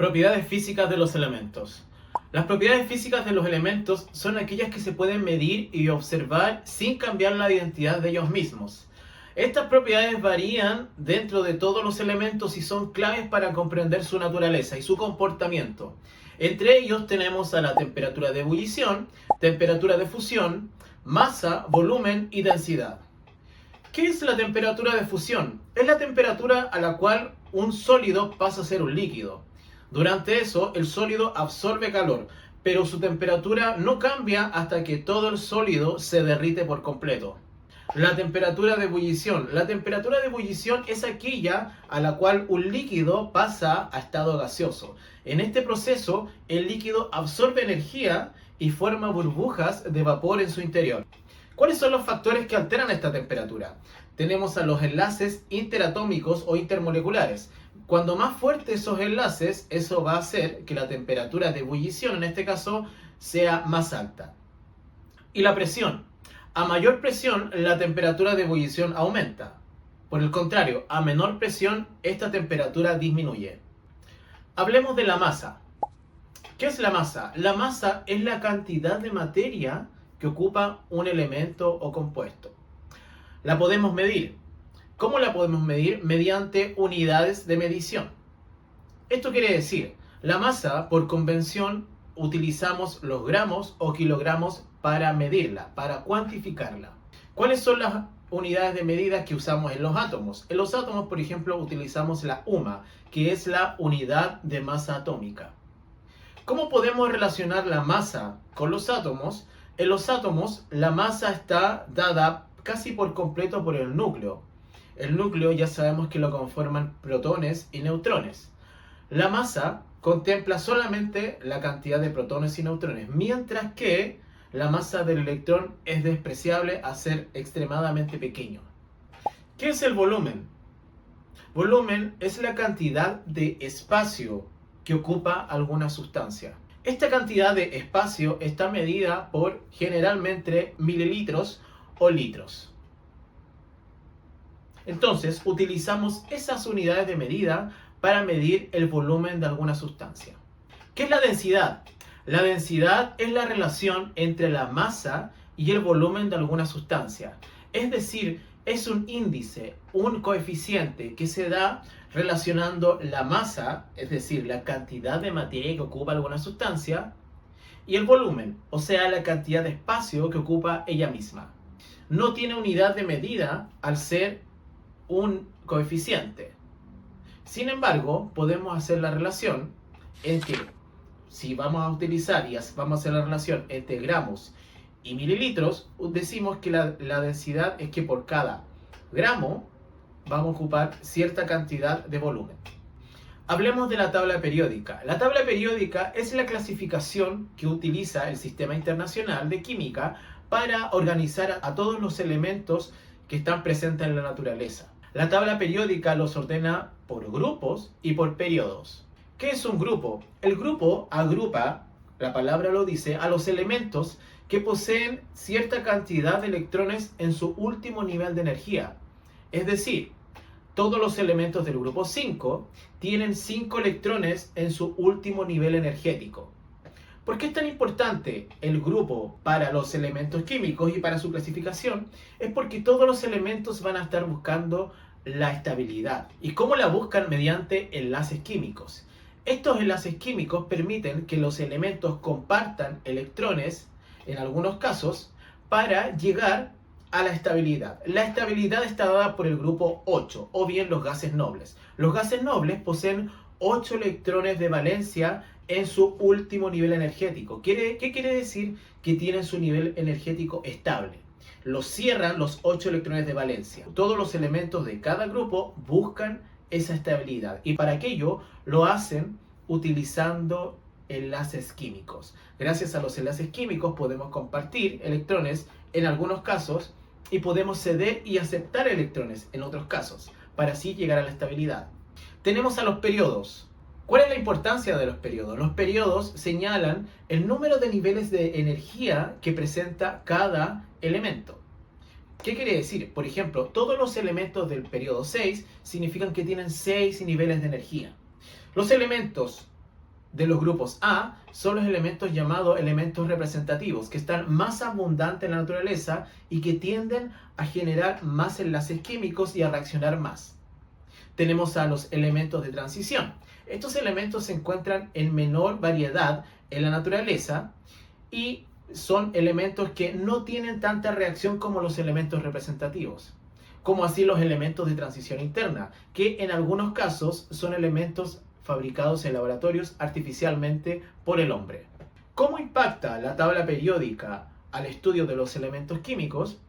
Propiedades físicas de los elementos. Las propiedades físicas de los elementos son aquellas que se pueden medir y observar sin cambiar la identidad de ellos mismos. Estas propiedades varían dentro de todos los elementos y son claves para comprender su naturaleza y su comportamiento. Entre ellos tenemos a la temperatura de ebullición, temperatura de fusión, masa, volumen y densidad. ¿Qué es la temperatura de fusión? Es la temperatura a la cual un sólido pasa a ser un líquido. Durante eso, el sólido absorbe calor, pero su temperatura no cambia hasta que todo el sólido se derrite por completo. La temperatura de ebullición. La temperatura de ebullición es aquella a la cual un líquido pasa a estado gaseoso. En este proceso, el líquido absorbe energía y forma burbujas de vapor en su interior. ¿Cuáles son los factores que alteran esta temperatura? Tenemos a los enlaces interatómicos o intermoleculares. Cuando más fuertes esos enlaces, eso va a hacer que la temperatura de ebullición, en este caso, sea más alta. Y la presión. A mayor presión, la temperatura de ebullición aumenta. Por el contrario, a menor presión, esta temperatura disminuye. Hablemos de la masa. ¿Qué es la masa? La masa es la cantidad de materia que ocupa un elemento o compuesto. La podemos medir. ¿Cómo la podemos medir? Mediante unidades de medición. Esto quiere decir, la masa, por convención, utilizamos los gramos o kilogramos para medirla, para cuantificarla. ¿Cuáles son las unidades de medida que usamos en los átomos? En los átomos, por ejemplo, utilizamos la UMA, que es la unidad de masa atómica. ¿Cómo podemos relacionar la masa con los átomos? En los átomos, la masa está dada casi por completo por el núcleo. El núcleo ya sabemos que lo conforman protones y neutrones. La masa contempla solamente la cantidad de protones y neutrones, mientras que la masa del electrón es despreciable a ser extremadamente pequeño. ¿Qué es el volumen? Volumen es la cantidad de espacio que ocupa alguna sustancia. Esta cantidad de espacio está medida por generalmente mililitros o litros. Entonces, utilizamos esas unidades de medida para medir el volumen de alguna sustancia. ¿Qué es la densidad? La densidad es la relación entre la masa y el volumen de alguna sustancia. Es decir, es un índice, un coeficiente que se da relacionando la masa, es decir, la cantidad de materia que ocupa alguna sustancia, y el volumen, o sea, la cantidad de espacio que ocupa ella misma. No tiene unidad de medida al ser un coeficiente. Sin embargo, podemos hacer la relación entre, si vamos a utilizar y vamos a hacer la relación entre gramos y mililitros, decimos que la densidad es que por cada gramo vamos a ocupar cierta cantidad de volumen. Hablemos de la tabla periódica. La tabla periódica es la clasificación que utiliza el Sistema Internacional de Química para organizar a todos los elementos que están presentes en la naturaleza. La tabla periódica los ordena por grupos y por periodos. ¿Qué es un grupo? El grupo agrupa, la palabra lo dice, a los elementos que poseen cierta cantidad de electrones en su último nivel de energía. Es decir, todos los elementos del grupo 5 tienen 5 electrones en su último nivel energético. ¿Por qué es tan importante el grupo para los elementos químicos y para su clasificación? Es porque todos los elementos van a estar buscando la estabilidad. ¿Y cómo la buscan? Mediante enlaces químicos. Estos enlaces químicos permiten que los elementos compartan electrones, en algunos casos, para llegar a la estabilidad. La estabilidad está dada por el grupo 8, o bien los gases nobles. Los gases nobles poseen 8 electrones de valencia en su último nivel energético. ¿Qué quiere decir? Que tienen su nivel energético estable. Los cierran los 8 electrones de valencia. Todos los elementos de cada grupo buscan esa estabilidad y para aquello lo hacen utilizando enlaces químicos. Gracias a los enlaces químicos podemos compartir electrones en algunos casos y podemos ceder y aceptar electrones en otros casos para así llegar a la estabilidad. Tenemos a los periodos. ¿Cuál es la importancia de los periodos? Los periodos señalan el número de niveles de energía que presenta cada elemento. ¿Qué quiere decir? Por ejemplo, todos los elementos del periodo 6 significan que tienen 6 niveles de energía. Los elementos de los grupos A son los elementos llamados elementos representativos, que están más abundantes en la naturaleza y que tienden a generar más enlaces químicos y a reaccionar más. Tenemos a los elementos de transición. Estos elementos se encuentran en menor variedad en la naturaleza y son elementos que no tienen tanta reacción como los elementos representativos, como así los elementos de transición interna, que en algunos casos son elementos fabricados en laboratorios artificialmente por el hombre. ¿Cómo impacta la tabla periódica al estudio de los elementos químicos?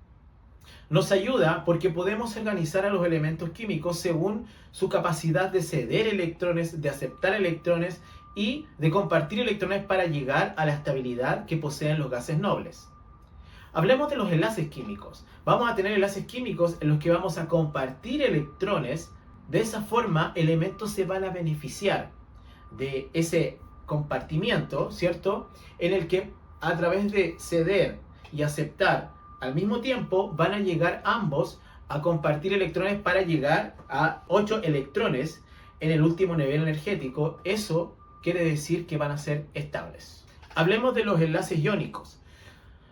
Nos ayuda porque podemos organizar a los elementos químicos según su capacidad de ceder electrones, de aceptar electrones y de compartir electrones para llegar a la estabilidad que poseen los gases nobles. Hablemos de los enlaces químicos. Vamos a tener enlaces químicos en los que vamos a compartir electrones. De esa forma, elementos se van a beneficiar de ese compartimiento, ¿cierto? En el que a través de ceder y aceptar al mismo tiempo van a llegar ambos a compartir electrones para llegar a 8 electrones en el último nivel energético. Eso quiere decir que van a ser estables. Hablemos de los enlaces iónicos.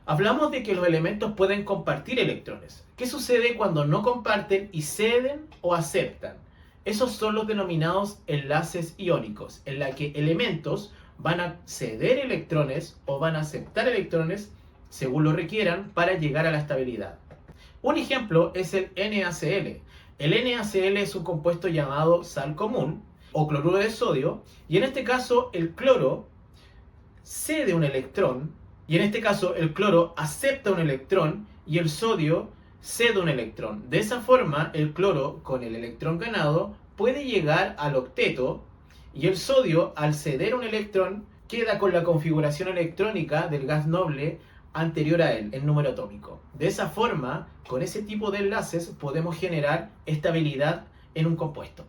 Hablamos de que los elementos pueden compartir electrones. ¿Qué sucede cuando no comparten y ceden o aceptan? Esos son los denominados enlaces iónicos, en la que elementos van a ceder electrones o van a aceptar electrones según lo requieran para llegar a la estabilidad. Un ejemplo es el NaCl. El NaCl es un compuesto llamado sal común o cloruro de sodio, y en este caso el cloro cede un electrón, y en este caso el cloro acepta un electrón y el sodio cede un electrón. De esa forma el cloro con el electrón ganado puede llegar al octeto, y el sodio al ceder un electrón queda con la configuración electrónica del gas noble anterior a él, el número atómico. De esa forma, con ese tipo de enlaces podemos generar estabilidad en un compuesto.